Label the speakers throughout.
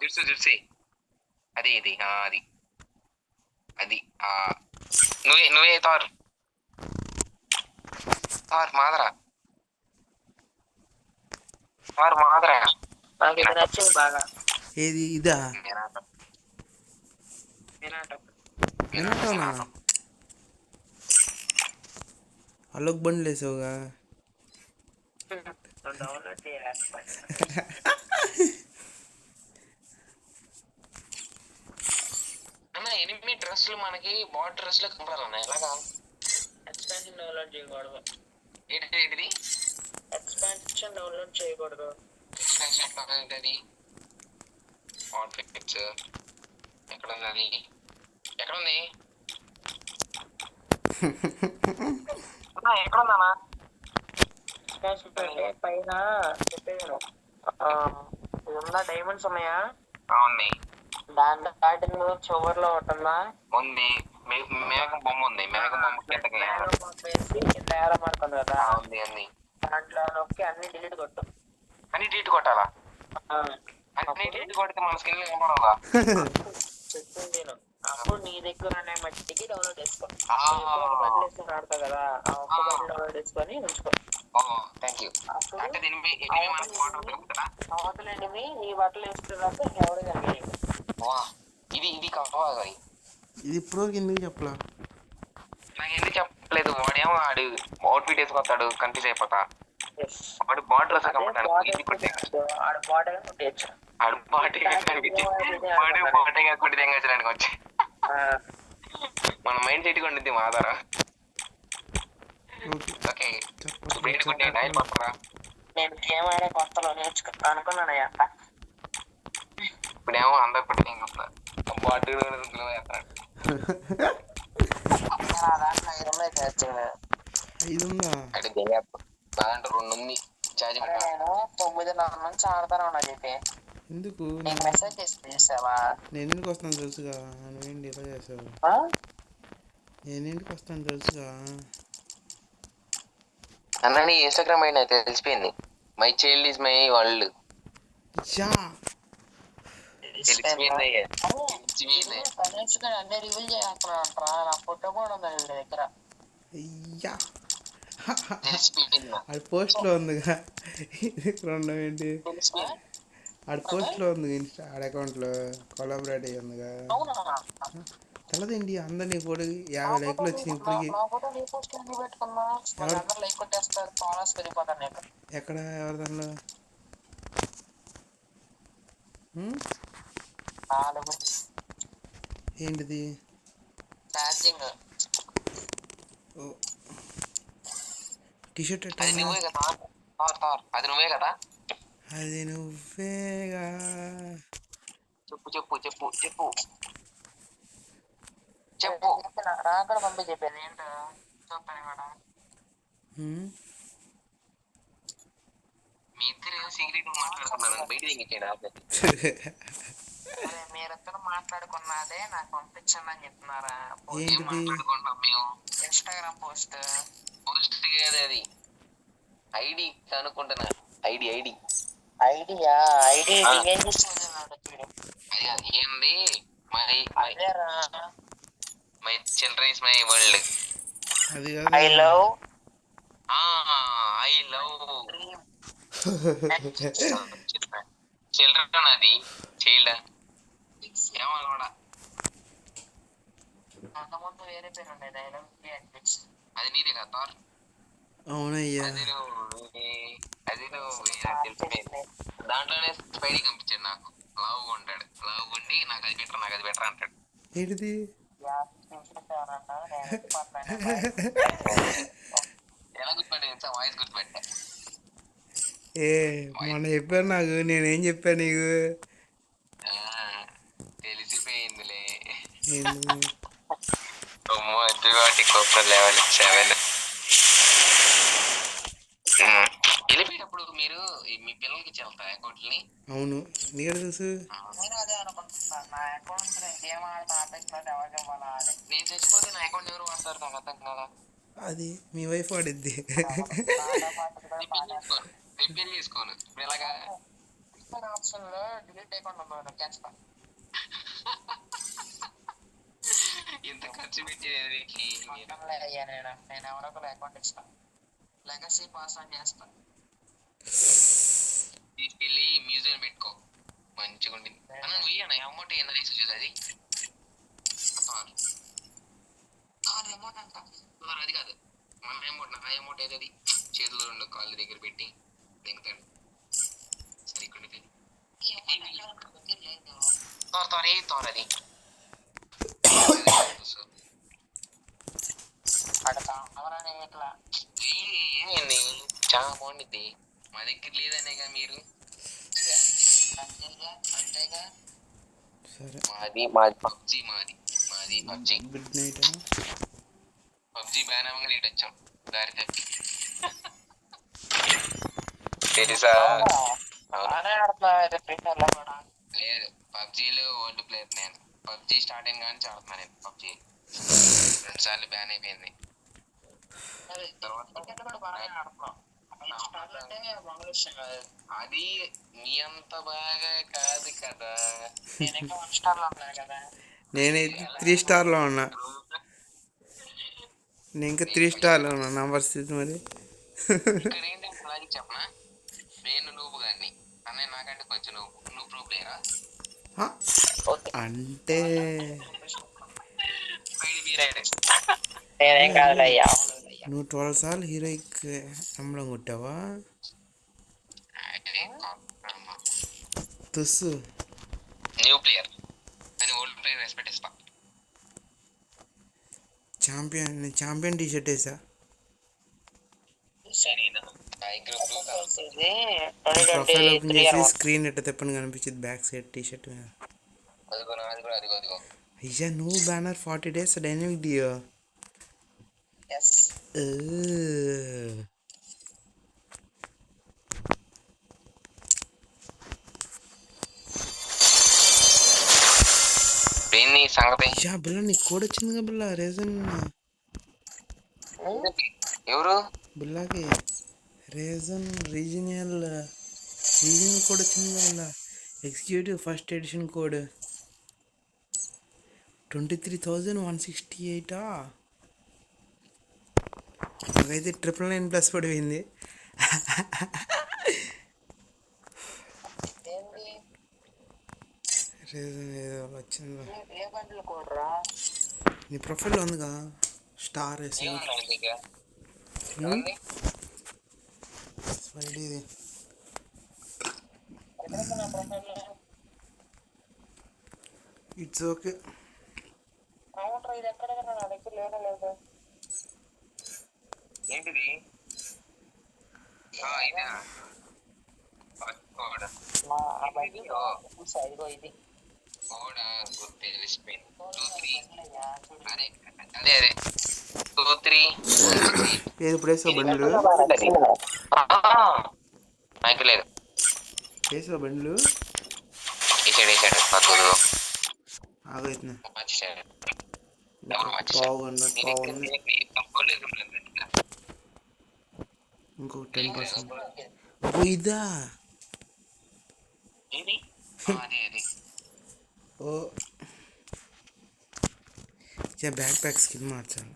Speaker 1: జుర్సి జుర్సి అది ఇది అది అది నువ్వే తార్ తార్ మాదరా తార్ మాదరా నాకు ఇది నచ్చింది బాగా.
Speaker 2: ఏది ఇదా?
Speaker 1: వినాటోనా?
Speaker 2: అలోక్ బండ్లు వేసావుగా.
Speaker 1: డౌన్లోడ్ చేయాలి. అన్న ఎనిమిది డ్రెస్సులు మనకి బాడీ డ్రెస్సులు కనపడాలన్న ఎలాగా? ఎక్స్పాన్షన్ డౌన్లోడ్ చేయకూడదు. ఏంటిది? ఎక్స్పాన్షన్ డౌన్లోడ్ చేయకూడదు. ఎక్స్పాన్షన్ ఏంటది? అవుట్ఫిట్స్ ఎక్కడ ఉంది? అది ఎక్కడ ఉంది? ఎక్కడ ఉందన్నా? పైన చెప్పేది ఉందా? డైమండ్స్ ఉన్నాయా? ఉన్నాయి. దాంట్లో దాటిన చివర్లో ఉంటుందా? ఉంది. మేఘం బొమ్మ ఉంది. మేఘం బొమ్మ కిందకి వేసి కింద ఏరమాడుతుంది కదా. ఉంది అన్ని. దాంట్లో నొక్కి అన్ని డిలీట్ కొట్టు. అన్ని డిలీట్ కొట్టాలా? అన్ని డిలీట్ కొడితే మన స్క్రీన్ కనపడదా? చెప్పింది నేను. అప్పుడు నీ దగ్గర ఉన్న మట్టికి డౌన్లోడ్ చేసుకో. బట్టలు వేసుకొని ఆడతావు కదా, ఆ ఒక్క బట్టలు డౌన్లోడ్ చేసుకొని ఉంచుకో. Thank you. అంటే అవతల ఎనిమి నీ బట్టలు వేసుకున్నాక ఎవరు కనిపించదు. ఇది కావాలి.
Speaker 2: ఇది ప్రోకి ఎందుకు చెప్పలా?
Speaker 1: నాకు ఎందుకు చెప్పలేదు? వాడేమో ఆడు అవుట్ఫిట్ వేసుకొస్తాడు, కన్ఫ్యూజ్ అయిపోతా. వాడు బార్డర్ తెంగడానికి వచ్చి మన మైండ్ సెట్ కొండిద్ది మా ఆధార. ఓకే నేను గేమ్ ఆడే కొత్తలో నేర్చుకుంటా అనుకున్నానయ్యా. ఇప్పుడేమో అందరు కొట్టి బార్డర్ దాంట్లో 2 ఉంది ఛార్జింగ్. నేను 9:30 నుంచి ఆడతానే ఉన్నా చెప్పి.
Speaker 2: ఎందుకు?
Speaker 1: నీకు మెసేజ్ చేసి చూసావా?
Speaker 2: నేను ఎందుకు వస్తాను తెలుసుగా. నువ్వేంటి ఇలా చేసావు? నేను ఎందుకు వస్తాను తెలుసుగా.
Speaker 1: అన్న నీ ఇన్స్టాగ్రామ్ ఐడి నాకు తెలిసిపోయింది. My child is my world. అన్నీ రివీల్ చేయాలంటారా? నా ఫోటో కూడా ఉంది వీళ్ళ దగ్గర.
Speaker 2: ఆడ పోస్ట్లో ఉందిగా. రెండవ ఏంటి ఆడ పోస్ట్లో ఉంది. ఇన్స్టా ఆడ అకౌంట్లో కొలాబరేట్ అయ్యి ఉందిగా. తెల్లదేంటి అందరినీ ఫోటో 50 లైక్లు వచ్చినాయి ఇప్పటికి. ఎక్కడ ఎవరి దానిలో? ఏంటిది? టీషర్ట్
Speaker 1: అది నువ్వే కదా?
Speaker 2: అది నువ్వేగా.
Speaker 1: చెప్పు చెప్పు చెప్పు చెప్పు చెప్పు. నాకు కూడా పంపి చెప్పాను ఏంటో చూస్తాను కూడా. మీ ఇద్దరు సీక్రెట్ మాట్లాడుకున్నాను. బయట దిగించాడు. మీరిద్దరు మాట్లాడుకున్నదే నాకు పంపించండి అని చెప్తున్నారా? మాట్లాడుకుంటాం మేము. ఇన్స్టాగ్రామ్ పోస్ట్ కాదు అది, ఐడి అనుకుంటున్నా. ఐడియా ఐడి ఏం చూస్తుంది? అది ఏంది? My children is my world. I love children. అది చైల్డ్ ఏమో కూడా. అంతకుముందు వేరే పేరు ఉండేది. ఐ లవ్ అది నీదే కదా తార్?
Speaker 2: అవునయ్యా.
Speaker 1: అది నువ్వు తెలిసిపోయింది. దాంట్లోనే స్పైడీ కనిపించాడు నాకు. లావుగా ఉంటాడు. లావుగా ఉండి నాకు అది బెటర్ అంటాడు.
Speaker 2: ఏంటిది?
Speaker 1: ఎలా గుర్తుపెట్టా? వాయిస్ గుర్తుపెట్టా.
Speaker 2: మొన్న చెప్పాను నాకు. నేనేం చెప్పాను నీకు?
Speaker 1: తెలిసిపోయిందిలే. లెవెల్ 7 వెళ్ళిపోయేటప్పుడు మీరు మీ పిల్లలకి ఇచ్చేళ్తా అకౌంట్ని.
Speaker 2: అవును, నీకు తెలుసు.
Speaker 1: నేను అదే అనుకుంటున్నా. నా అకౌంట్ గేమ్ ఆడతా ఎవరికి ఇవ్వాలా అని. నేను చచ్చిపోతే నా అకౌంట్ ఎవరు వాడతారు? నాకు అర్థం కదా.
Speaker 2: అది మీ వైఫ్ వాడిద్ది.
Speaker 1: రిపేర్ చేసుకోను. ఇప్పుడు ఎలాగా? ఆప్షన్ లో డిలీట్ అయిపోయింది నొక్కేస్తా. ఇంత ఖర్చు పెట్టేది అయ్యా నేను ఎవరొక అకౌంట్ ఇస్తా, లెగసీ పాస్ ఆన్ చేస్తా, తీసుకెళ్ళి మ్యూజియం పెట్టుకో, మంచిగా ఉంటుంది అన్న. నువ్వు ఇయ్యన అమౌంట్ ఏందా చూసి అది అమౌంట్ అంట. అది కాదు మన అమౌంట్, నా అమౌంట్ ఏదది చేతులు రెండు కాళ్ళు దగ్గర పెట్టి దిగుతాడు. సరే ఇక్కడ తోరది ఏంది చాలా బాగుండిద్ది. మా దగ్గర లేదనేగా మీరు.
Speaker 2: సరే
Speaker 1: మాది పబ్జి, మాది PUBG.
Speaker 2: Good night.
Speaker 1: PUBG ban అవ్వగా లేట్ వచ్చాం దారి తప్పి. తెలుసా లేదు, పబ్జిలో ఓల్డ్ ప్లేయర్ నేను. పబ్జి స్టార్టింగ్ కానీ ఆడుతున్నా నేను. పబ్జి 2 సార్లు బ్యాన్ అయిపోయింది. అది మీ అంత బాగా కాదు కదా.
Speaker 2: నేను 3 స్టార్లో ఉన్నా. నేను ఇంకా 3 స్టార్లో ఉన్నా నా పరిస్థితి మరి.
Speaker 1: ఇక్కడ ఏంటంటే లాజిక్ చెప్పనా, నేను నువ్వు కానీ అన్నయ్య నాకంటే కొంచెం నువ్వు ప్రో ప్లేయరా
Speaker 2: అంటే
Speaker 1: నేనేం కాదులయ్యా.
Speaker 2: నువ్వు 12 సార్లు హీరోయిక్ ఎంబ్లం కొట్టావా? తుస్సు
Speaker 1: న్యూ ప్లేయర్ అని ఓల్డ్ ప్లేయర్ రెస్పెక్ట్ ఇస్తా.
Speaker 2: ఛాంపియన్ టీ షర్ట్ వేసా. ప్రొఫైల్ ఓపెన్ చేసి స్క్రీన్ ఎట్ట తిప్పని కనిపించింది బ్యాక్ సైడ్ టీ షర్ట్ మీద. అయ్యా నువ్వు బ్యానర్ 40 days డైనమిక్ డియో.
Speaker 1: సంగతి
Speaker 2: బిల్ల నీకు కోడ్ వచ్చిందిగా బిల్ల రీజన్.
Speaker 1: ఎవరు
Speaker 2: బిల్లాకి రీజనల్ కోడ్ వచ్చిందిగా బిల్ల. Executive first edition code 23,168. నాకైతే 999+ పడిపోయింది. రీజన్ ఏదో వచ్చింది. నీ ప్రొఫైల్లో ఉందిగా స్టార్ వేసి ఇది. It's okay.
Speaker 1: ఏంటిది
Speaker 2: ఇప్పుడు వేసావు బండ్లు,
Speaker 1: లేదు
Speaker 2: వేసావు బండ్లు ఆగైతున్నా ఇంకో 10%. ఇదా ఓ బ్యాక్ ప్యాక్ స్కిన్ మార్చాలి.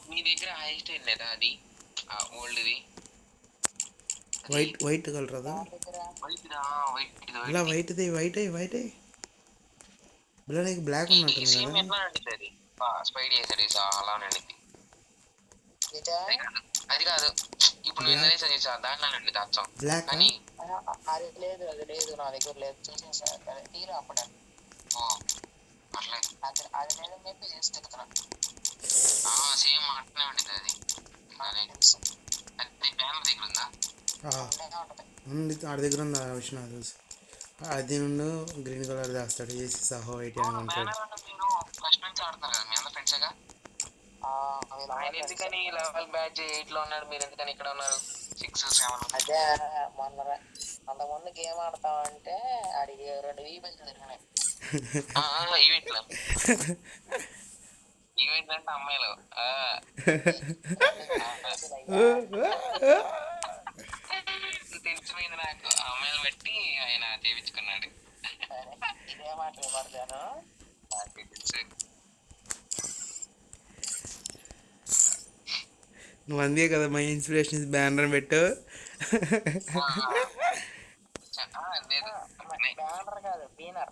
Speaker 1: మీ దగ్గర హైయెస్ట్ లేదా అది ఓల్డ్ది
Speaker 2: వైట్ కలర్ అదా? ఇలా వైట్ది వైట్ ఇలా నీకు బ్లాక్ ఉన్నట్టుంది కదా.
Speaker 1: స్పైడ్ చేసాడు అలా ఉండింది. అది కాదు ఇప్పుడు నువ్వు ఎంత చేసా దాంట్లో నుండి దాచాం
Speaker 2: బ్లాక్
Speaker 1: కానీ అది లేదు నా దగ్గర లేదు. చూసేసా తీరా అప్పుడే అది లేదని చెప్పి చేసి తిరుగుతున్నా. సేమ్ అట్నే ఉండేది అది. అది బ్యానర్ దగ్గర ఉందా?
Speaker 2: ఉంది ఆడి దగ్గర ఉంది. ఆ విషయం నాకు తెలుసు. అది నుండి గ్రీన్ కలర్ చేస్తాడు చేసి సహో 80 అని ఉంటాడు.
Speaker 1: ఫస్ట్ నుంచి ఆడుతున్నారు కదా మీ అందరు ఫ్రెండ్స్గా. ఆయన ఎందుకని లెవెల్ బ్యాచ్ 8 లో ఉన్నాడు, మీరు ఎందుకని ఇక్కడ ఉన్నారు 6, 7? అదే అంతకుముందు గేమ్ ఆడతామంటే ఆడికి 2 ఈవెంట్లు జరిగినాయి. ఈవెంట్లు ఈవెంట్ అంటే అమ్మాయిలు తెలిసిపోయింది నాకు. అమ్మాయిలు బట్టి ఆయన చేయించుకున్నాడు. ఇదే మాట పడతాను.
Speaker 2: నువ్వు అందే కదా మై ఇన్స్పిరేషన్ బ్యానర్ పెట్టు.
Speaker 1: బ్యానర్ కాదు బీనర్.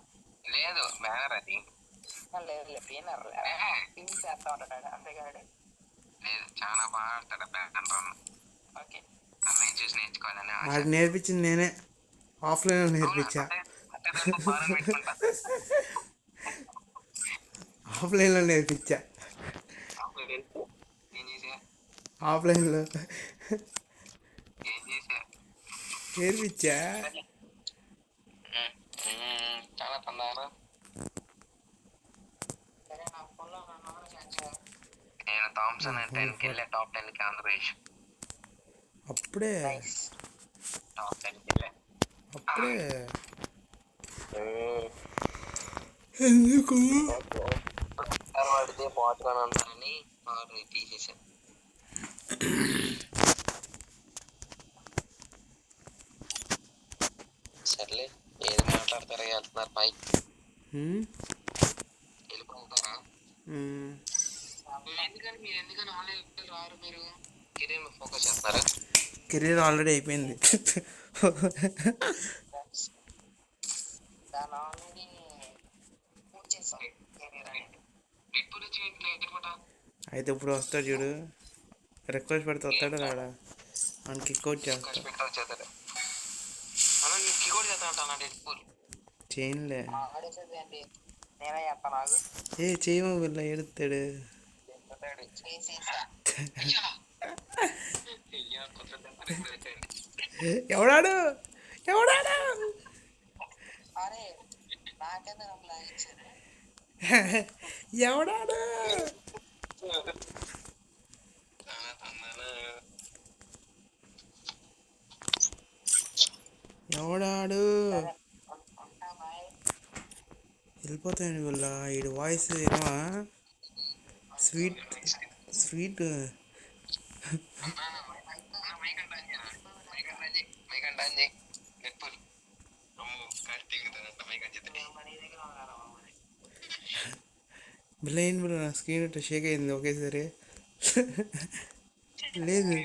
Speaker 1: లేదు బ్యానర్ అది. లేదు బీనర్ పిన్ చేస్తా ఉంటాడు అంతేగాడు. లేదు చాలా బాగా ఆడతాడు బ్యానర్. ఓకే అన్నయ్య చూసి నేర్చుకోవాలని
Speaker 2: ఆడు నేర్పించింది నేనే ఆఫ్లైన్లో నేర్పించా. ఆఫ్లైన్లో నేర్పించా. ఆఫ్లైన్లో నేర్పించా.
Speaker 1: చాలా తొందర. నేను థామ్సన్ 10కి వెళ్ళా. టాప్ 10కి ఆంధ్రప్రదేశ్.
Speaker 2: అప్పుడే
Speaker 1: టాప్ 10కి వెళ్ళా.
Speaker 2: అప్పుడే ఎందుకు
Speaker 1: వాడితే బాట్గానే ఉంటారని వాడిని తీసేసాను. సర్లే ఏది మాట్లాడతారా వెళ్తున్నారు పైకి వెళ్ళిపోతారా. ఎందుకని మీరు ఎందుకని ఆన్లైన్ రారు? మీరు కెరీర్ మీద ఫోకస్ చేస్తారా?
Speaker 2: కెరీర్ ఆల్రెడీ అయిపోయింది.
Speaker 1: దాని ఆల్రెడీ పూర్తి చేస్తాం.
Speaker 2: అయితే ఇప్పుడు వస్తాడు చూడు, రిక్వెస్ట్ పెడితే వస్తాడు రాడా అని కిక్అవుట్ చేస్తా. చేయనులే. ఏ చేయమో వీళ్ళ ఎడుతాడు. ఎవడాడు ఎవడాడు ఎవడాడు ఎవడాడు వెళ్ళిపోతాయండి వీళ్ళ. వీడి వాయిస్ ఏమో స్వీట్ స్వీట్. బిల్లైన్ బిల్ల నా స్క్రీన్ ఇట్లా షేక్ అయింది ఒకేసారి. లేదు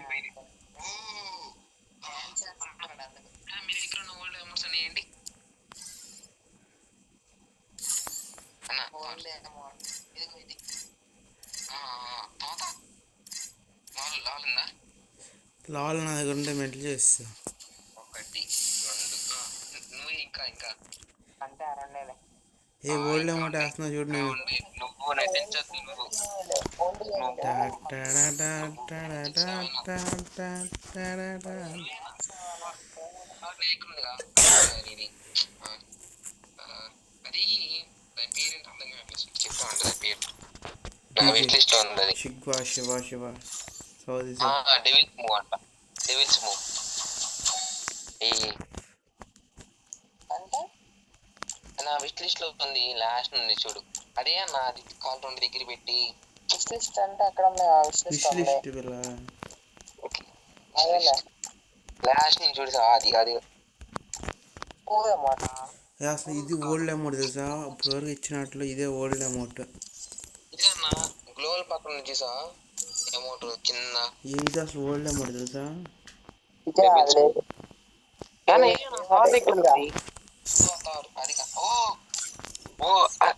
Speaker 2: లాల్ నా దగ్గర ఉంటే మెంటల్ చేస్తా. ఏ ఓల్డ్ అమౌంట్ వేస్తున్నా చూడు నేను. Shiva Shiva Shiva Saudi
Speaker 1: devils move అంట. డెవిల్స్ మూవ్ నా విష్ లిస్ట్ లో ఉంది. లాస్ట్ నుండి చూడు. అదే అన్న అది కాల్ 20 దగ్గర పెట్టి విష్ లిస్ట్ అంటే అక్కడ లాస్ట్ నుంచి చూడు. అది అది
Speaker 2: అసలు ఇది ఓల్డ్ అమౌంట్ తెలుసా? ఇప్పుడు వరకు ఇచ్చినట్లు ఇదే ఓల్డ్ అమౌంట్.
Speaker 1: ఇదే అన్న గ్లోబల్ పక్కన నుంచి చూసా అమౌంట్ కింద.
Speaker 2: ఇది అసలు ఓల్డ్ అమౌంట్ తెలుసా?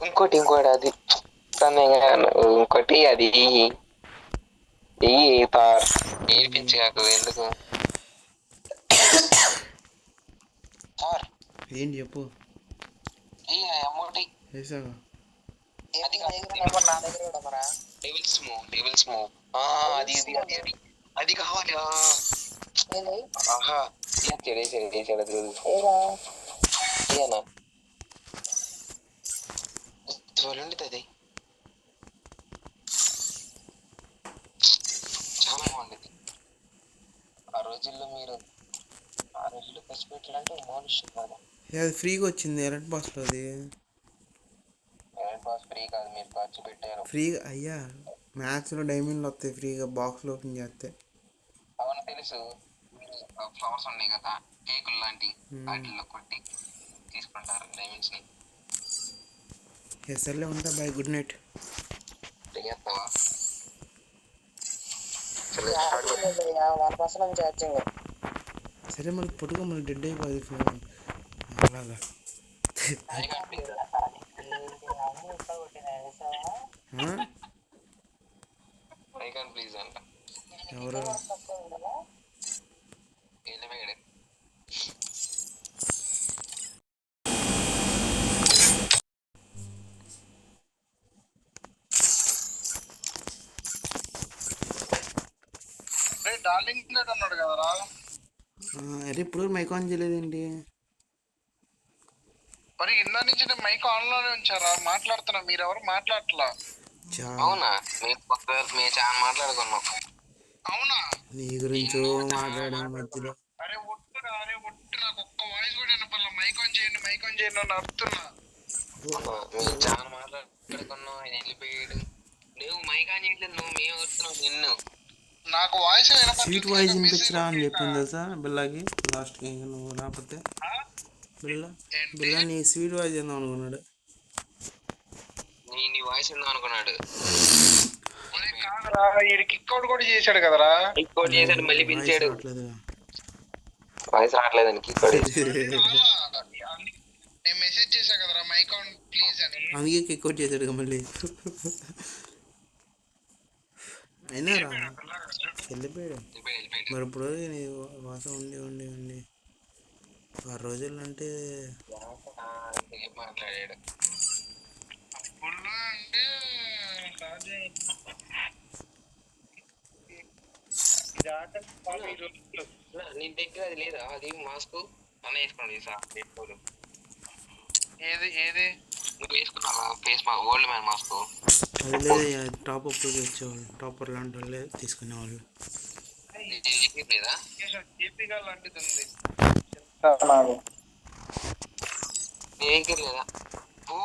Speaker 1: ఇంకోటి అది ఇంకోటి అది నేర్పించగాకు ఎందుకు.
Speaker 2: ఏంటి చెప్పు.
Speaker 1: అమౌంట్
Speaker 2: వేసాగా
Speaker 1: అది కావాలి. అది చాలా బాగుండేది ఆ రోజుల్లో. మీరు ఆ రోజుల్లో ఖర్చు పెట్టాలంటే మనుష్యం కాదు.
Speaker 2: అది ఫ్రీగా వచ్చింది ఎలక్ట్ బాక్స్లో. అది ఫ్రీగా అయ్యా, మ్యాక్స్లో డైమండ్లు వస్తాయి ఫ్రీగా బాక్స్లో ఓపెన్ చేస్తే.
Speaker 1: అవును తెలుసు. ఫ్లవర్స్ ఉన్నాయి కదా, కేకులు లాంటి వాటిల్లో కొట్టి తీసుకుంటారు డైమండ్స్ ని.
Speaker 2: సర్లే ఉంటా, బాయ్, గుడ్ నైట్.
Speaker 1: చేస్తావా?
Speaker 2: సరే మళ్ళీ పొట్టుగా మళ్ళీ డెడ్ అయిపోయి అలాగా.
Speaker 1: ప్లీజ్ అంట.
Speaker 2: ఎవరు?
Speaker 3: డార్లింగ్ అన్నాడు కదరా.
Speaker 2: అరే ఇప్పుడు మైక్ ఆన్ చేయలేదేంటి?
Speaker 3: మరి ఇందా నుంచి నేను మైక్ ఆన్ లోనే ఉంచారా, మాట్లాడుతున్నా, మీరెవరు మాట్లాడట్లా.
Speaker 1: అవునా, మేము చాలా మాట్లాడుకున్నాం. అవునా,
Speaker 2: నీ గురించో మాట్లాడాం మధ్యలో.
Speaker 3: అరే ఒట్టురా, అరే ఒట్టు, నాకు ఒక్క వాయిస్ కూడా వినపడలా. మైక్ ఆన్ చేయండి, మైక్ ఆన్ చేయండి అని అరుతున్నా.
Speaker 1: మేము చాలా మాట్లాడుకున్నాం, ఆయన వెళ్ళిపోయాడు. నువ్వు మైక్ ఆన్ చేయట్లేదు, నువ్వు మేము వస్తున్నావు నిన్ను.
Speaker 3: నాకు వాయిస్
Speaker 2: స్వీట్ వాయిస్ వినిపించరా అని చెప్పింది తెలుసా బిల్లాకి లాస్ట్కి. ఇంకా నువ్వు రాకపోతే బిల్లా నీ స్వీట్ వాయిస్ ఏందో అనుకున్నాడు.
Speaker 1: నీ వాయిస్ ఏందో అనుకున్నాడు.
Speaker 3: కిక్ అవుట్ కూడా చేశాడు కదరా.
Speaker 1: కిక్ అవుట్ చేశాడు, మళ్ళీ పిలిచాడు.
Speaker 2: రావట్లేదు,
Speaker 1: వాయిస్ రావట్లేదని కిక్ అవుట్.
Speaker 3: నేను మెసేజ్ చేశా కదరా, మైక్ ఆన్ ప్లీజ్ అని.
Speaker 2: అందుకే కిక్ అవుట్ చేశాడు మళ్ళీ. అయినా రా వెళ్ళిపోయాడు. మరి ఇప్పుడు నీ వాసం ఉండి ఉండి ఉండి 6 రోజులు అంటే
Speaker 1: మాట్లాడాడు. నీ దగ్గర అది లేదా, అది మాస్క్ అన్న వేసుకోండి సార్.
Speaker 3: ఏది ఏది
Speaker 1: నువ్వు వేసుకున్నావా face mask, old man mask?
Speaker 2: అది లేదా, టాప్ అప్ వచ్చేవాళ్ళు, టాపర్ లాంటి వాళ్ళే తీసుకునేవాళ్ళు.
Speaker 1: లేదా
Speaker 3: ఏపీగా లాంటిది ఉంది
Speaker 1: లేదా? ఓ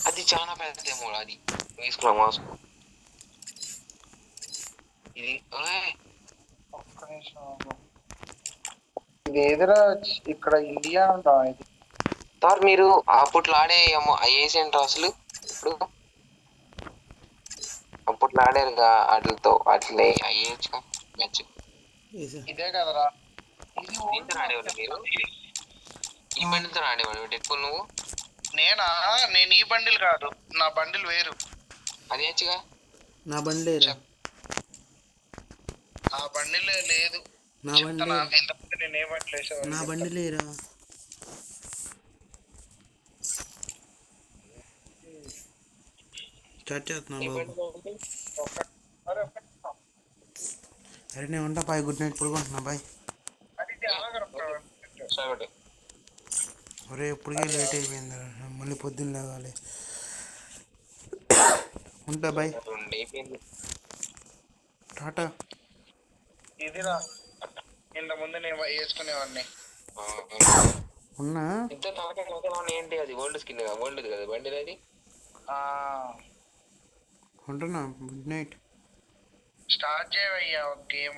Speaker 1: అది చాలా పెద్దదేమో, అది వేసుకున్నా మాస్క్. ఇది
Speaker 3: ఒక్క నిమిషం, ఇది ఎదురా ఇక్కడ ఇండియా ఉంటా. ఇది
Speaker 1: సార్ మీరు అప్పట్లో ఆడే ఏసేంటారు అసలు. ఇప్పుడు అప్పట్లో ఆడారుగా వాటితో, వాటిని అయ్యేచ్చు మ్యాచ్.
Speaker 3: ఇదే కదరా.
Speaker 1: దీంతో ఆడేవాళ్ళు మీరు? ఈ బండితో ఆడేవాడు ఎక్కువ నువ్వు?
Speaker 3: నేను ఈ బండిల్ కాదు, నా బండిల్ వేరు.
Speaker 1: అది వచ్చుగా.
Speaker 2: నా బండి లేరా?
Speaker 3: ఆ బండిల్ లేదు.
Speaker 2: నా బండి
Speaker 3: నేను ఏ బండి వేసాను?
Speaker 2: నా బండి లేరా? స్టార్ట్ చేస్తున్నాను బాబు. అరే నేను ఉంటా బాయ్, గుడ్ నైట్, పడుకుంటున్నా బాయ్. ఒరే ఇప్పటికే లేట్ అయిపోయింది, మళ్ళీ పొద్దున్న లేవాలి. ఉంటా బాయ్, టాటా.
Speaker 3: ఇదిరా ఇంత ముందు నేను వేసుకునేవాడిని.
Speaker 2: ఉన్నా
Speaker 1: ఏంటి అది, ఓల్డ్ స్కిన్ ఓల్డ్ కదా బండి అది.
Speaker 2: ఉంటున్నా, గుడ్ నైట్.
Speaker 3: స్టార్ట్ చేయవయ్యా గేమ్.